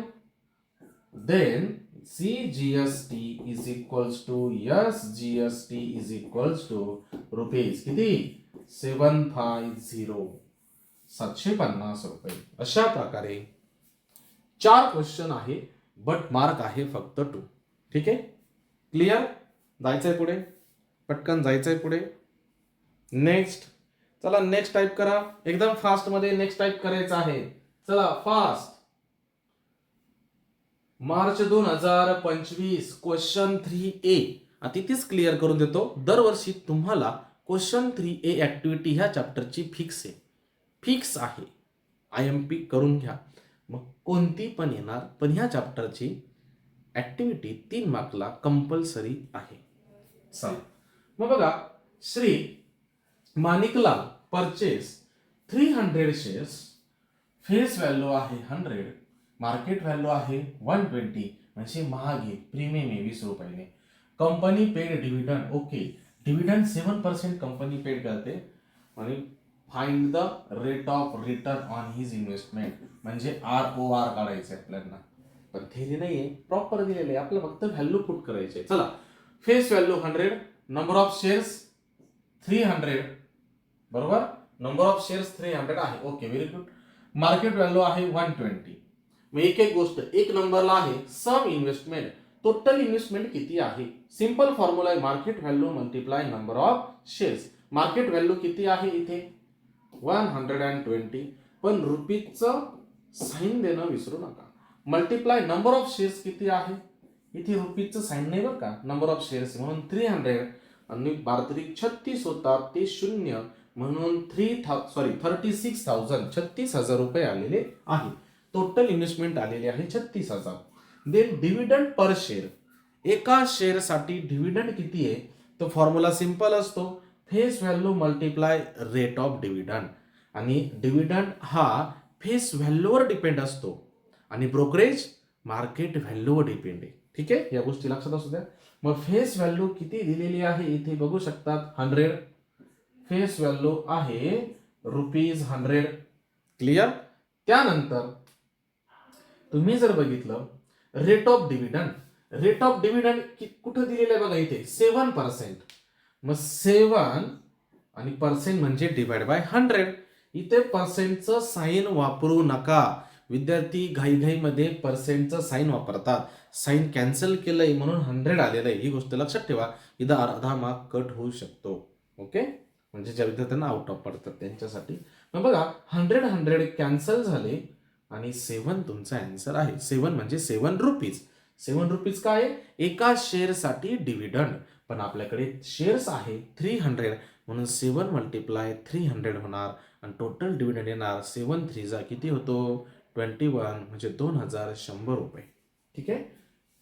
Then C GST is equals to S GST is equals to rupees किती 750 रुपये. अशा प्रकारे 4 question आहे बट मार्क आहे फक्त 2. ठीक आहे क्लिअर. जायचंय पुढे पटकन जायचंय पुढे. नेक्स्ट चला नेक्स्ट टाइप करा एकदम फास्ट मध्ये. नेक्स्ट टाइप करायचं आहे चला फास्ट. March 2025 question 3A. आता तिथेच क्लिअर करून देतो. दरवर्षी तुम्हाला क्वेश्चन 3A ऍक्टिव्हिटी ह्या चॅप्टरची फिक्स आहे. IMP करून घ्या. मग कोणती पण येणार पण ह्या चॅप्टरची ऍक्टिव्हिटी 3 मार्कला कंपल्सरी आहे. चला मग बघा Shri Maniklal purchase 300 shares. Face value आहे 100. मार्केट व्हॅल्यू आहे 120 म्हणजे महागे प्रीमियम आहे 20 रुपयाने. Company paid dividend. Okay dividend 7% company paid करते. आणि find the rate of return on his investment म्हणजे ROR काढायचे आपल्याला. पण थेरी नाहीये प्रॉपर दिलेले आहे आपल्याला फक्त व्हॅल्यू पुट करायचे. चला face value 100. Number of shares 300 बरोबर. नंबर ऑफ शेअर्स 300 आहे. Okay very good. Market value आहे 120. मग एक गोष्ट एक नंबरला आहे सम इन्व्हेस्टमेंट. टोटल इन्व्हेस्टमेंट किती आहे? सिंपल फॉर्म्युला आहे market value multiply number of shares. Market value किती आहे इथे 120, पण रुपीजचं साईन देणं विसरू नका. मल्टिप्लाय नंबर ऑफ शेअर्स किती आहे, इथे रुपीजचं साईन नाही बरं का, नंबर ऑफ शेअर्स म्हणून 300 आणि बारतरी 36 होतात ते शून्य म्हणून 36,000 36,000 रुपये आलेले आहे. टोटल इन्व्हेस्टमेंट आलेली आहे 36,000. देन डिव्हिडंड पर शेअर, एका शेअरसाठी डिव्हिडंड किती आहे? तो फॉर्म्युला सिंपल असतो, face value multiply rate of dividend. आणि डिव्हिडंड हा फेस व्हॅल्यूवर डिपेंड असतो आणि ब्रोकरेज मार्केट व्हॅल्यूवर डिपेंड आहे. ठीक आहे, या गोष्टी लक्षात असू द्या. मग फेस व्हॅल्यू किती दिलेली आहे इथे बघू शकतात 100. फेस व्हॅल्यू आहे ₹100. क्लिअर. त्यानंतर तुम्ही जर बघितलं rate of dividend, rate of dividend कुठं दिलेलं आहे बघा इथे 7%. मग 7 आणि पर्सेंट म्हणजे डिवाइड बाय 100. इथे पर्सेंटचं साईन वापरू नका. विद्यार्थी घाईघाईमध्ये पर्सेंटचं साईन वापरतात. साईन कॅन्सल केलंय म्हणून 100 आलेलं आहे, ही गोष्ट लक्षात ठेवा. इथं अर्धा मार्क कट होऊ शकतो. ओके, म्हणजे ज्या विद्यार्थ्यांना आउट ऑफ पडतात त्यांच्यासाठी. मग बघा 100 कॅन्सल झाले आणि 7 तुमचा आन्सर आहे. 7 म्हणजे 7 रुपीज. 7 रुपीज काय आहे? एका शेअरसाठी डिव्हिडंड. पण आपल्याकडे शेअर्स आहे 300 म्हणून 7 मल्टिप्लाय 300 होणार आणि टोटल डिव्हिडंड येणार 7 3 किती होतो 21 म्हणजे 2100 रुपये. ठीक आहे,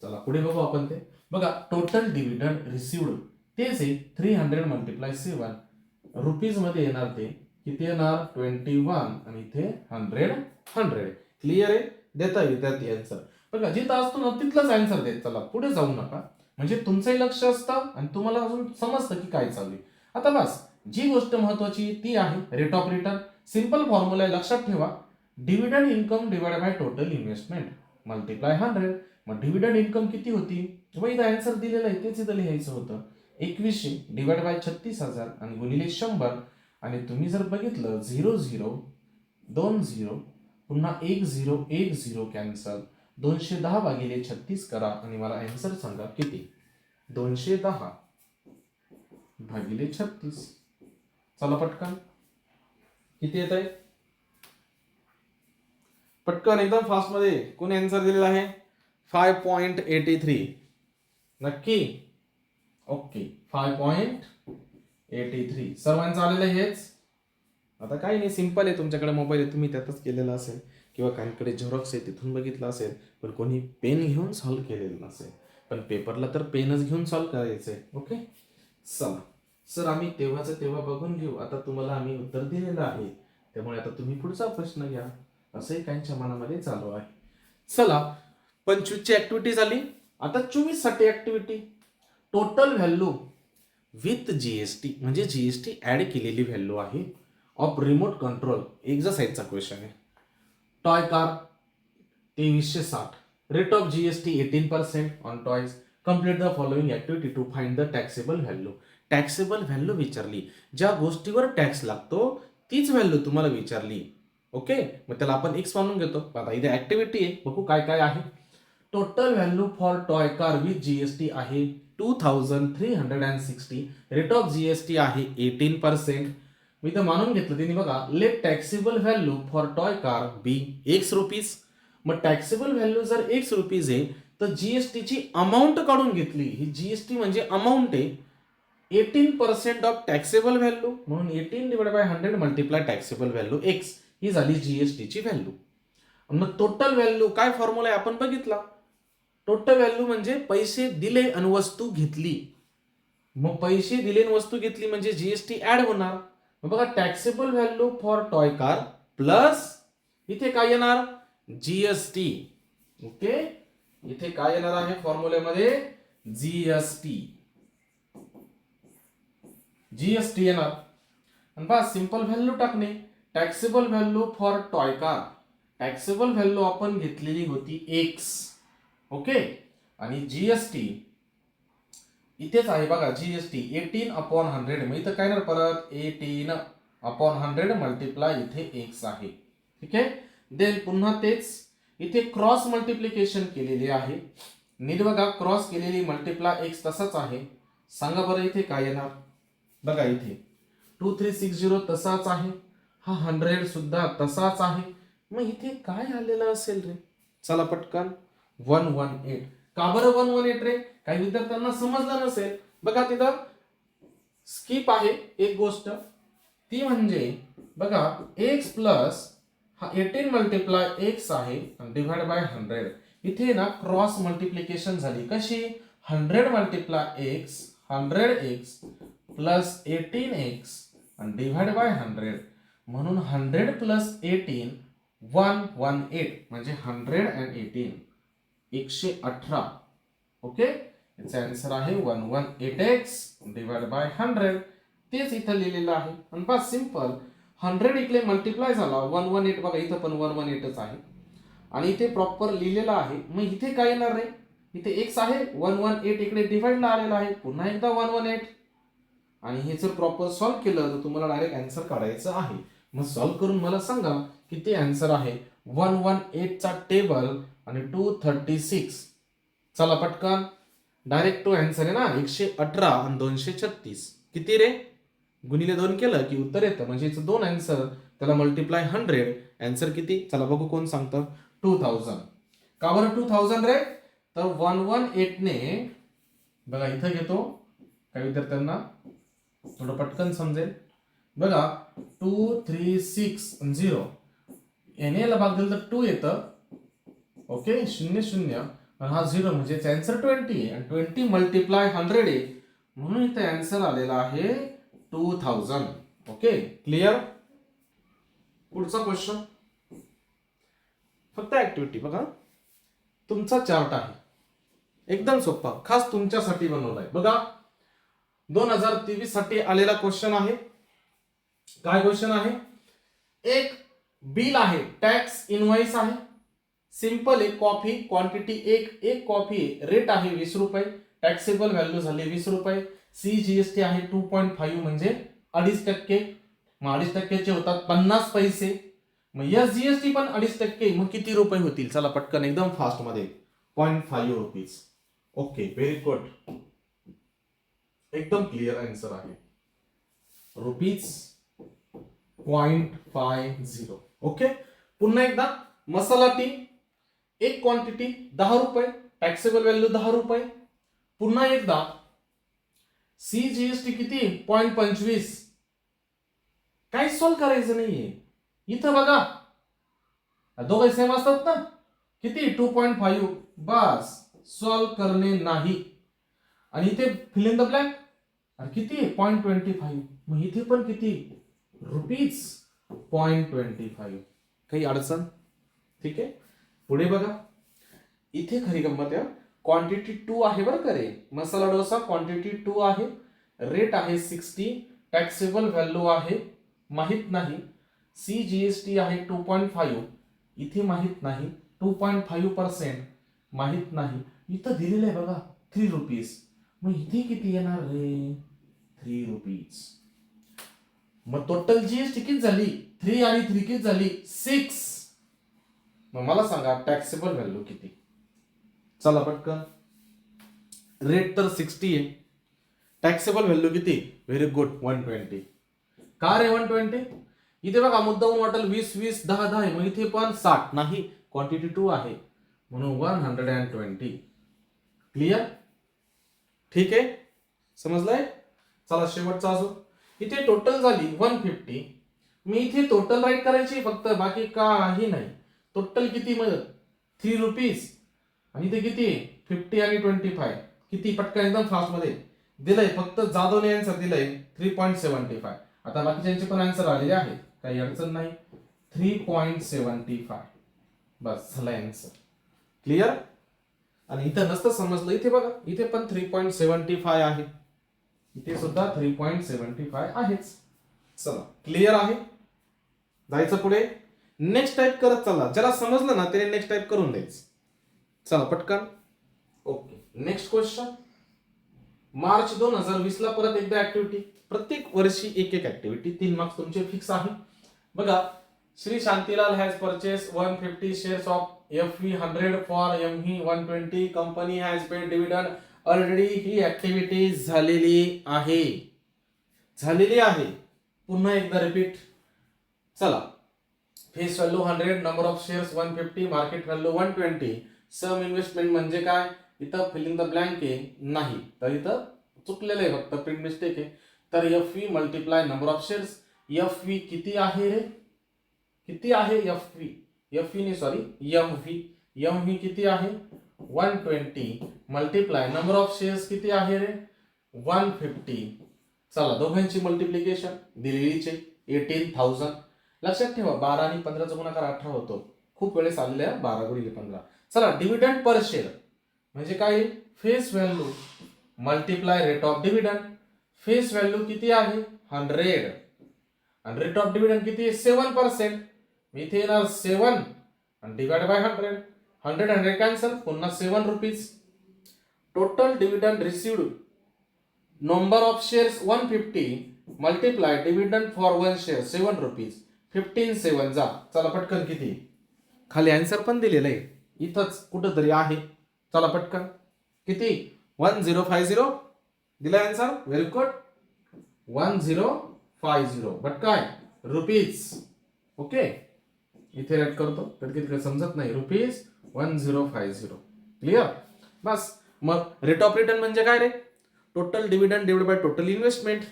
चला पुढे बघू आपण ते. बघा टोटल डिव्हिडंड रिसिव्ड तेच आहे 300 मल्टिप्लाय 7 रुपीज मध्ये येणार ते किती येणार 21 आणि इथे 100. क्लिअर आहे, देता विद्यार्थी आन्सर. बघा जिथं असतो ना तिथलाच आन्सर देत चला, पुढे जाऊ नका. म्हणजे तुमचंही लक्ष असतं आणि तुम्हाला अजून समजतं की काय चालू आहे. आता बस जी गोष्ट महत्वाची ती आहे rate of return. Simple formula लक्षात ठेवा, dividend income divide by total investment multiply 100. मग डिव्हिडंड इन्कम किती होती, इथं आन्सर दिलेलं आहे तेच इथं लिहायचं होतं 2100 डिवाइड बाय 36,000 आणि गुणिले 100. आणि तुम्ही जर बघितलं 0 0 2 0 पुन्हा 1 0 1 0 कॅन्सल. 210 भागिले 36 करा आणि मला आन्सर सांगा किती 210 भागिले 36. चला पटकन किती येत आहे, पटकन एकदम फास्ट मध्ये. कोणी आन्सर दिलेला आहे 5.83. नक्की ओके 5.83 सर्वांचं आलेलं हेच. आता काही नाही, सिंपल आहे. तुमच्याकडे मोबाईल आहे, तुम्ही त्यातच केलेला असेल किंवा काहीकडे झेरॉक्स आहे तिथून बघितलं असेल. पण कोणी पेन घेऊन सॉल्व्ह केलेलं नसेल, पण पेपरला तर पेनच घेऊन सॉल्व्ह करायचंय. ओके चला सर, आम्ही तेव्हाच तेव्हा बघून घेऊ. आता तुम्हाला आम्ही उत्तर दिलेलं आहे, त्यामुळे आता तुम्ही पुढचा प्रश्न घ्या, असंही काहींच्या मनामध्ये चालू आहे. चला 25 ची ऍक्टिव्हिटी झाली. आता 24 साठी activity total value with GST म्हणजे जीएसटी ऍड केलेली व्हॅल्यू आहे ऑफ रिमोट कंट्रोल. एक्झरसाइजचा क्वेश्चन आहे. Toy car 2360, rate of GST 18% on toys. Complete the following activity to find the taxable value. Taxable value विचारली, ज्या गोष्टीवर टॅक्स लागतो तीच व्हॅल्यू तुम्हाला विचारली. ओके, मग त्याला आपण एक्स मानून घेतो. आता इथे ऍक्टिव्हिटी आहे, बघू काय काय आहे. Total value for toy car with GST आहे 2360. रेट ऑफ जीएसटी आहे 18%. मी तर मानून घेतलं त्यांनी. बघा let taxable value for toy car be X rupees. मग टॅक्सेबल व्हॅल्यू जर एक्स रुपीज आहे तर जीएसटीची अमाऊंट काढून घेतली. ही जीएसटी म्हणजे अमाऊंट आहे 18% ऑफ टॅक्सेबल व्हॅल्यू म्हणून 18 divide by 100 multiply taxable value X, ही झाली जीएसटीची व्हॅल्यू. मग टोटल व्हॅल्यू काय फॉर्म्युला आहे आपण बघितला. टोटल व्हॅल्यू म्हणजे पैसे दिले आणि वस्तू घेतली. मग पैसे दिले आणि वस्तू घेतली म्हणजे जीएसटी ऍड होणार. मग बघा taxable value for toy car plus इथे काय येणार जीएसटी. ओके, इथे काय येणार आहे फॉर्म्युल्यामध्ये जीएसटी. जीएसटी येणार आणि बस सिंपल व्हॅल्यू टाकणे. Taxable value for toy car, taxable value आपण घेतलेली होती एक्स. ओके, आणि जीएसटी इथेच आहे बघा जीएसटी 18/100. मग इथं काय ना परत 18/100 मल्टिप्लाय इथे एक्स आहे. ठीक आहे, देन पुन्हा तेच इथे क्रॉस मल्टिप्लिकेशन केलेले आहे. नीट बघा, क्रॉस केलेली मल्टिप्लाय एक्स तसाच आहे. सांगा बरं इथे काय येणार. बघा इथे 2360 तसाच आहे, हा 100 सुद्धा तसाच आहे. मग इथे काय आलेलं असेल रे. चला पटकन 118. का बरं 118 रे. काही विद्यार्थ्यांना समजलं नसेल. बघा तिथं स्किप आहे एक गोष्ट, ती म्हणजे बघा एक्स प्लस हा 18 मल्टिप्लाय एक्स आहे डिवाइड बाय 100. इथे ना क्रॉस मल्टिप्लिकेशन झाली. कशी. 100 multiply x 100x plus 18x divide by 100. म्हणून 100 प्लस 18 118 म्हणजे 118 118. ओके, याचा आन्सर आहे 118x डिवाइड बाय 100. तेच इथं लिहिलेलं आहे. आणि बस सिंपल 100 इकडे मल्टिप्लाय झाला 118. बघा इथं पण 118च आहे आणि इथे प्रॉपर लिहिलेलं आहे. मग इथे काय येणार रे. इथे x आहे 118 इकडे डिवाइडला आलेला आहे. पुन्हा एकदा 118 आणि हे जर प्रॉपर सॉल्व्ह केलं तर तुम्हाला डायरेक्ट आन्सर काढायचं आहे. मग सॉल्व्ह करून मला सांगा किती आन्सर आहे. 118 चा टेबल आणि 236. चला पटकन डायरेक्ट तो आन्सर आहे ना 118 आणि 236. किती रे. गुणिले 2 केलं की उत्तर येतं. म्हणजे याचं 2 आन्सर, त्याला मल्टिप्लाय 100. आन्सर किती. चला बघू कोण सांगतं. 2000. का बरं 2000 रे. तर 118 ने बघा इथं घेतो, काही विद्यार्थ्यांना थोडं पटकन समजेल. बघा 2360 याने ला भाग दिला तर 2 येतं. ओके 00 आणि हा 0 म्हणजे आन्सर 20 आहे. आणि 20 मल्टिप्लाय 100 आहे म्हणून इथे आन्सर आलेला आहे 2000. Okay clear. पुढचा क्वेश्चन फक्त ऍक्टिव्हिटी बघा. तुमचा चार्ट आहे एकदम सोपा, खास तुमच्यासाठी बनवलाय. बघा 2023 साठी आलेला क्वेश्चन आहे. काय क्वेश्चन आहे. एक बिल आहे, टॅक्स इनव्हॉइस आहे. सिंपल आहे. कॉफी क्वांटिटी एक कॉफी आहे. रेट आहे 20 रुपये. टॅक्सेबल व्हॅल्यू झाली 20 रुपये. CGST आहे 2.5 म्हणजे 2.5%. मग 2.5% होतात 50 पैसे. मग SGST पण 2.5%. मग किती रुपये होतील. चला पटकन एकदम फास्ट मध्ये 0.5 रुपीज. Okay very good. एकदम क्लिअर आन्सर आहे रुपीज 0.50. ओके पुन्हा एकदा. मसाला टी एक क्वांटिटी 10 रुपये. टॅक्सेबल व्हॅल्यू 10 रुपये. पुन्हा एकदा CGST किती 0.25. काही सॉल्व करायचं नाहीये इथं. बघा दोघे सेम असतात ना. किती 2.5. बस सॉल्व करणे नाही. आणि इथे फिल इन द ब्लँक किती 0.25. मग इथे पण किती रुपीज 0.25. काही अडचण. ठीक आहे पुढे बघा. इथे खरी गंमत आहे. क्वांटिटी 2 आहे बरं का रे. मसाला डोसा क्वांटिटी 2 आहे. रेट आहे 60. टॅक्सेबल व्हॅल्यू आहे माहित नाही. CGST आहे 2.5. इथे माहित नाही. 2.5% माहित नाही. इथं दिलेलं आहे बघा 3 रुपीज. मग इथे किती येणार रे 3 रुपीज. मग टोटल GST किती झाली 3 आणि 3 किती झाली 6. मग मला सांगा टॅक्सेबल व्हॅल्यू किती. चला पटकन. रेट तर 60 आहे. टॅक्सेबल व्हॅल्यू किती. Very good 120. का रे 120. इथे बघा मुद्दाहून वाटेल 20 20 10 10 आहे. मग इथे पण 60 नाही. क्वांटिटी 2 आहे म्हणून 120. क्लिअर. ठीक आहे समजलंय. चला शेवटचा अजून. इथे टोटल झाली 150. मी इथे टोटल राईट करायची फक्त, बाकी काही नाही. टोटल किती मग 3 रुपीज आणि इथे किती 50 आणि 25. किती पटकन एकदम फास्ट मध्ये दिलंय. फक्त जाधवने आन्सर दिलंय 3.75. आता बाकीच्यांचे पण आन्सर आलेले आहेत काही अडचण नाही. 3.75 बस झाला आन्सर. क्लिअर. आणि इथं नसतं समजलं इथे बघा इथे पण 3.75 आहे. इथे सुद्धा 3.75 आहेच. चला क्लिअर आहे. जायचं पुढे. नेक्स्ट टाइप करत चला. ज्याला समजलं ना त्याने नेक्स्ट टाइप करून द्यायचं. चला पटकन. Okay next question. मार्च 2020 ला परत एकदा ऍक्टिव्हिटी. प्रत्येक वर्षी एक ऍक्टिव्हिटी 3 मार्क्स तुमचे फिक्स आहे. बघा Sri Shantilal has purchased 150 shares of FV 100 for ME 120. Company has paid dividend. Already ही ऍक्टिव्हिटी झालेली आहे. पुन्हा एकदा रिपीट. चला, face value 100, number of shares 150, market value 120. Sum investment म्हणजे काय? इथं फिलिंग द ब्लँक आहे नाही, तर इथं चुकलेलं आहे, फक्त प्रिंट मिस्टेक आहे. तर FV multiply number of shares. FV किती आहे रे? किती आहे FV? FV नाही, सॉरी, MV किती आहे? 120 मल्टिप्लाय नंबर ऑफ शेअर्स किती आहे रे? 150. चला, दोघांची मल्टिप्लिकेशन दिलेलीच आहे, 18,000. लक्षात ठेवा, 12 आणि 15चा गुणाकार 18 होतो. खूप वेळेस आलेले आहे 12 गुणिले 15. चला, डिव्हिडंड पर शेअर म्हणजे काय? Face value multiply rate of dividend. Face value किती आहे? 100 आणि रेट ऑफ डिव्हिडंड किती आहे? 7%. इथे येणार 7 आणि डिवाइड बाय 100. 100 कॅन्सल, पुन्हा 7 rupees. Total dividend received number of shares 150 multiply dividend for 1 share 7 rupees. 15 7 जा. चला पटकन, किती? खाली आन्सर पण दिलेलं आहे, इथंच कुठंतरी आहे. चला पटकन, किती? 1050 दिला आन्सर. Very good, 1050. बट काय? रुपीज. ओके, इथे रेट करतो, कधी समजत नाही. रुपीज 1050. क्लिअर? बस. मग रेट ऑफ रिटर्न म्हणजे काय रे? Total dividend divide by total investment.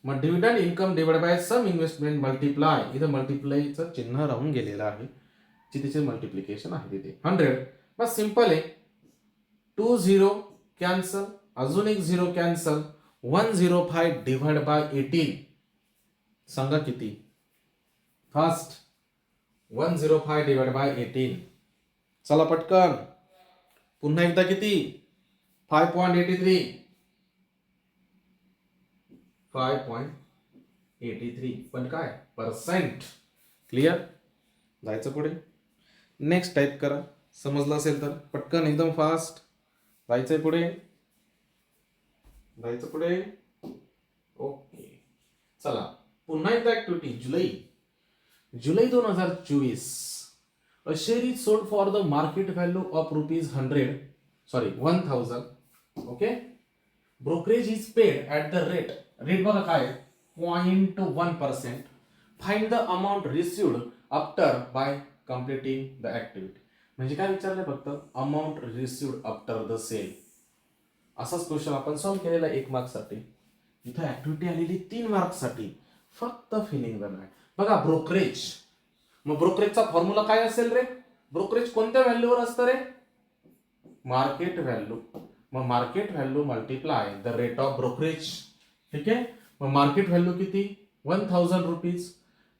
मग dividend income divide by sum investment multiply. इथं मल्टिप्लायचं चिन्ह राहून गेलेलं आहे, तिथे मल्टिप्लिकेशन आहे तिथे 100. बस सिंपल आहे. 2 0 कॅन्सल, अजून एक 0 कॅन्सल. 105 divide by 18. सांगा किती? फास्ट. 105 divide by 18. चला पटकन, पुन्हा एकदा किती? 5.83. 5.83. पण काय? पर्सेंट. क्लिअर? जायचं पुढे. नेक्स्ट टाईप करा, समजलं असेल तर पटकन, एकदम फास्ट जायचंय पुढे. ओके, चला पुन्हा एकदा ऍक्टिव्हिटी. जुलै 2024. A share is sold for the market value of ₹1,000. Okay, brokerage is paid at the rate बघा काय? 0.1%. Find the amount received after by completing the activity. म्हणजे काय विचारलंय? फक्त amount received after the sale. असाच question आपण solve केलेला 1 मार्क्ससाठी. इथं ऍक्टिव्हिटी आलेली 3 मार्क्ससाठी, फक्त फिलिंग द ब्लँक. बघा, ब्रोकरेज. मग ब्रोकरेजचा फॉर्म्युला काय असेल रे? ब्रोकरेज कोणत्या व्हॅल्यूवर असतं रे? Market value. मग market value multiply the rate of brokerage. ठीक आहे. मग मार्केट व्हॅल्यू किती? 1000 rupees.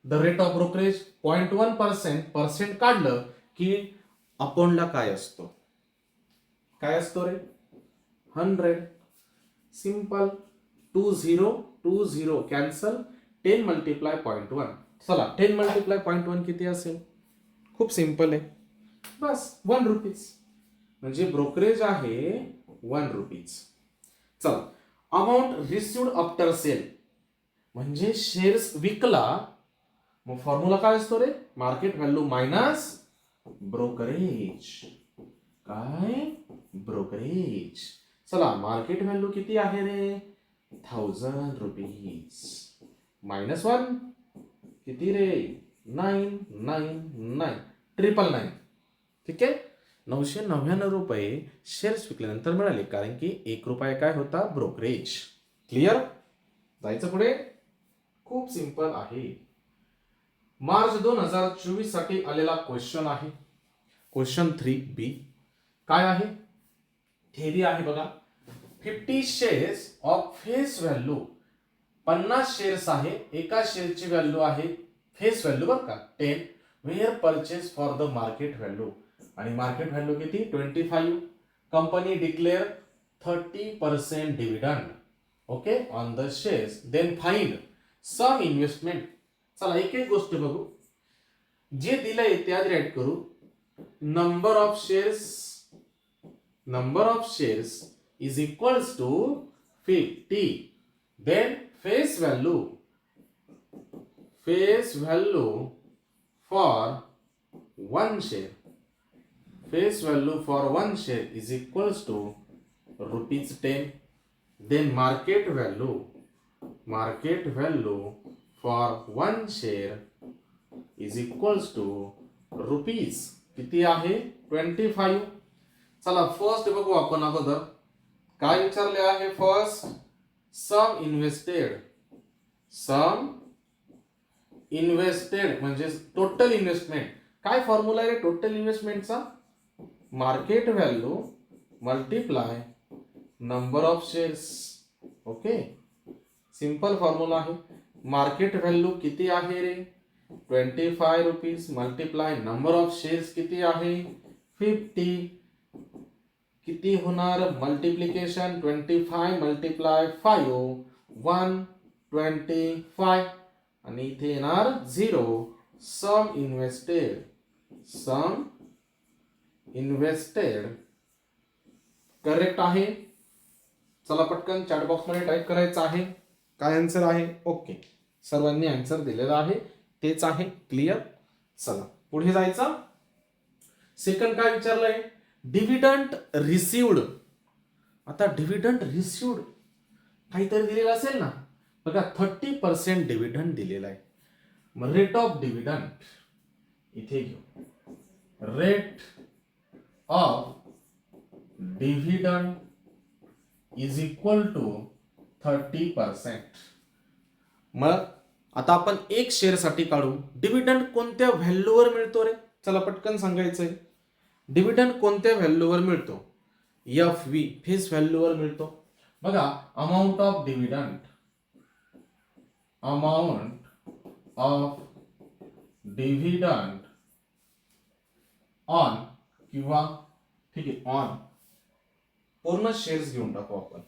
The rate of brokerage 0.1%. Percent काढलं की अपॉनला काय असतो? काय असतो रे? 100. सिंपल. 20 कॅन्सल. 10 मल्टिप्लाय 0.1. चला, 10 मल्टिप्लाय 0.1 किती असेल? खूप सिंपल आहे, बस 1 रुपीज. म्हणजे ब्रोकरेज आहे 1 रुपीज. चला, अमाऊंट रिसिव्ड आफ्टर सेल म्हणजे शेअर्स विकला. मग फॉर्म्युला काय असतो रे? Market value minus brokerage. काय? ब्रोकरेज. चला, मार्केट व्हॅल्यू किती आहे रे? 1000 रुपीज. मायनस 1 किती रे? 999 999. ठीक आहे. 999 रुपये शेअर्स विकल्यानंतर मिळाले, कारण की 1 रुपया काय होता? ब्रोकरेज. क्लिअर? जायचं पुढे. खूप सिंपल आहे. मार्च 2024 साठी आलेला क्वेश्चन आहे. Question 3B. काय आहे? थेरी आहे बघा. 50 shares of face value. 50 shares आहे. एका शेअरची व्हॅल्यू आहे, फेस व्हॅल्यू बरं का, 10. Were purchase for the market value. आणि मार्केट व्हॅल्यू किती? 25. Company declare 30% dividend. Okay, on the shares. Then find sum investment. चला, एक एक गोष्ट बघू. जे दिलंय ते आधी ऍड करू. Number of shares is equals to 50. Then face value for one share. Face value for one share is equals to rupees 10. Then market value for one share is equals to rupees किती आहे 25. चला first बघू आपण अगोदर काय विचारले आहे. First sum invested म्हणजे टोटल इन्व्हेस्टमेंट. काय फॉर्म्युला आहे टोटल इन्व्हेस्टमेंटचा. Market value multiply number of shares. Okay, simple formula आहे. मार्केट व्हॅल्यू किती आहे रे 25 rupees multiply number of shares किती आहे 50. किती होणार मल्टिप्लिकेशन 25 मल्टिप्लाय 5 125 आणि इथे येणार 0. सम इन्व्हेस्टेड करेक्ट आहे. चला पटकन चॅट बॉक्स मध्ये टाईप करायचं आहे काय आन्सर आहे. ओके, सर्वांनी आन्सर दिलेला आहे तेच आहे. क्लिअर. चला पुढे जायचं. सेकंड काय विचारलंय डिव्हिडंड रिसिव्ड. आता डिव्हिडंड रिसिव्ड काहीतरी दिलेलं असेल ना. बघा 30% डिव्हिडंड दिलेला आहे. मग रेट ऑफ डिव्हिडंड इथे घेऊ. Rate of dividend is equal to 30%. मग आता आपण एक शेअर साठी काढू. डिव्हिडंड कोणत्या व्हॅल्यूवर मिळतो रे. चला पटकन सांगायचंय. डिव्हिडंड कोणत्या व्हॅल्यूवर मिळतो. FV फेस व्हॅल्यूवर मिळतो. बघा अमाऊंट ऑफ डिव्हिडंड ऑन किंवा ठीक आहे ऑन पूर्ण शेअर्स घेऊन टाकू आपण.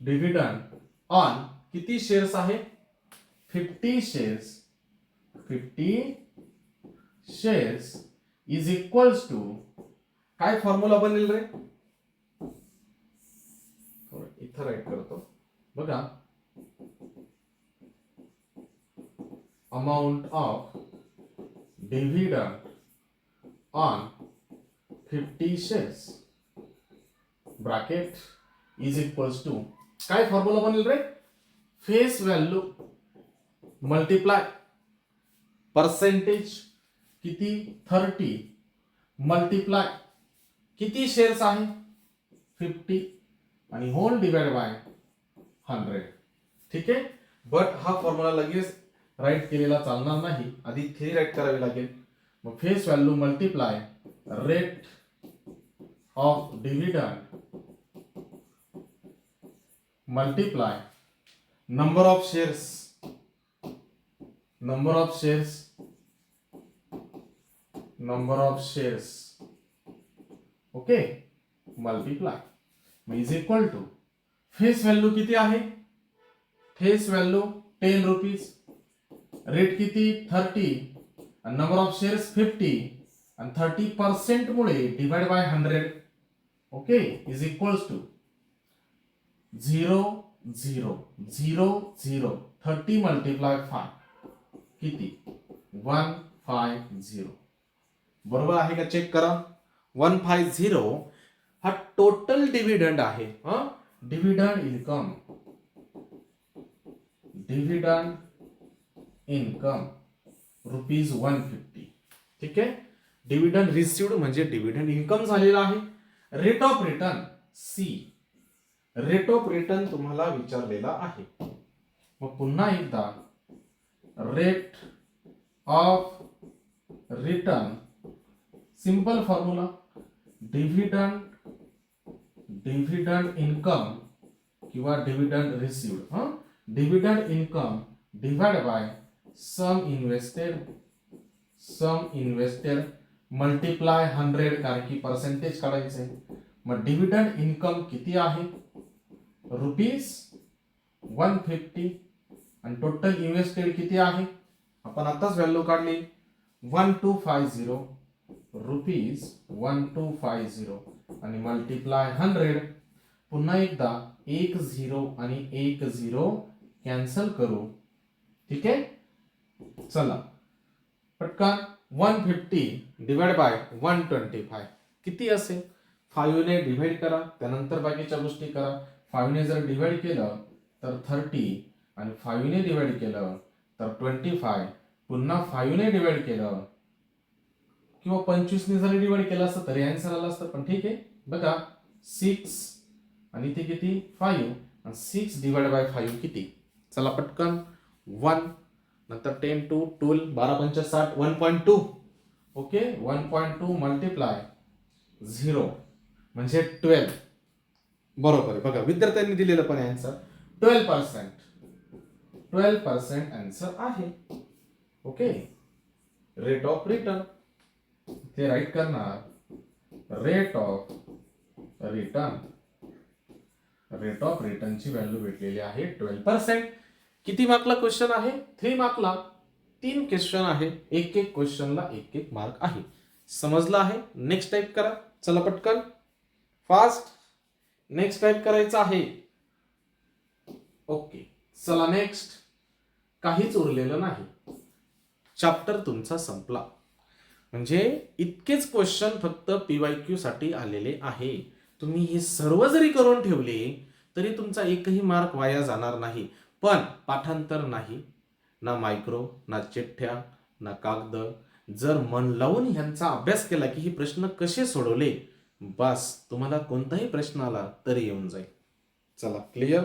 डिव्हिडंड ऑन किती शेअर्स आहे 50 शेअर्स इज इक्वल्स टू काय फॉर्म्युला बनेल रे. इथं राईट करतो. बघा amount of dividend on 50 shares bracket is equals to काय फॉर्म्युला बनेल रे. फेस व्हॅल्यू मल्टिप्लाय पर्सेंटेज किती 30 मल्टिप्लाय किती शेअर्स आहे 50 आणि होल डिवाइड बाय 100. ठीक आहे. बट हा फॉर्म्युला लगेच राईट केलेला चालणार नाही. आधी थ्री राईट करावी लागेल. मग face value multiply rate of dividend multiply number of shares okay multiply is equal to face value किती आहे. Face value 10 rupees. रेट किती 30 आणि नंबर ऑफ शेअर्स 50 आणि 30% मुळे divide by 100 okay is equals to 0 0 0 0 30 multiply 5 किती 150. बरोबर आहे का चेक करा. 150 हा टोटल डिव्हिडंड आहे. Dividend income rupees 150. ठीक आहे. डिव्हिडंड रिसिव्ड म्हणजे डिव्हिडंड इन्कम झालेला आहे. Rate of return rate of return तुम्हाला विचारलेला आहे. मग पुन्हा एकदा rate of return simple formula dividend income किंवा dividend received. Dividend income divide by sum invested multiply 100 कारण की पर्सेंटेज काढायचं आहे. मग डिव्हिडंड इन्कम किती आहे रुपीज 150 आणि टोटल इन्व्हेस्टेड किती आहे आपण आताच व्हॅल्यू काढली 1250 रुपीज 1250 आणि मल्टिप्लाय 100. पुन्हा एकदा 1 0 आणि 1 0 कॅन्सल करू. ठीक आहे. चला पटकन 150 डिवाइड बाय 125 किती असेल? 5 ने डिवाइड करा, त्यानंतर बाकीच्या गोष्टी करा. 5 ने जर डिवाइड केलं तर 30 आणि 5 ने डिवाइड केलं तर 25, पुन्हा 5 ने डिवाइड केलं किंवा 25 ने जरी डिवाइड केलं असतं तरी आन्सर आला असतं. पण ठीक आहे, बघा 6 आणि इथे किती 5 आणि 6 डिवाइड बाय 5 किती? चला पटकन 1 नंतर 10 टू 12 12 पंच 60 1.2. ओके 1.2 मल्टिप्लाय 0 म्हणजे 12. बरोबर आहे. बघा विद्यार्थ्यांनी दिलेलं पण आन्सर 12%. 12% आन्सर आहे. ओके रेट ऑफ रिटर्न ते राईट करणार. रेट ऑफ रिटर्नची व्हॅल्यू भेटलेली आहे 12%. किती मार्कला क्वेश्चन आहे? 3 मार्कला 3 क्वेश्चन आहे. एक एक क्वेश्चनला एक एक मार्क आहे. समजलं आहे? नेक्स्ट टाईप करा. चला पटकन फास्ट नेक्स्ट टाईप करायचं आहे. ओके चला नेक्स्ट. काहीच उरलेलं नाही. चॅप्टर तुमचा संपला. म्हणजे इतकेच क्वेश्चन फक्त PYQ साठी आलेले आहे. तुम्ही हे सर्व जरी करून ठेवले तरी तुमचा एकही मार्क वाया जाणार नाही. पण पाठांतर नाही, ना मायक्रो, ना चिठ्ठ्या, ना कागद. जर मन लावून ह्यांचा अभ्यास केला की हे प्रश्न कसे सोडवले, बस तुम्हाला कोणताही प्रश्न आला तरी येऊन जाईल. चला क्लिअर.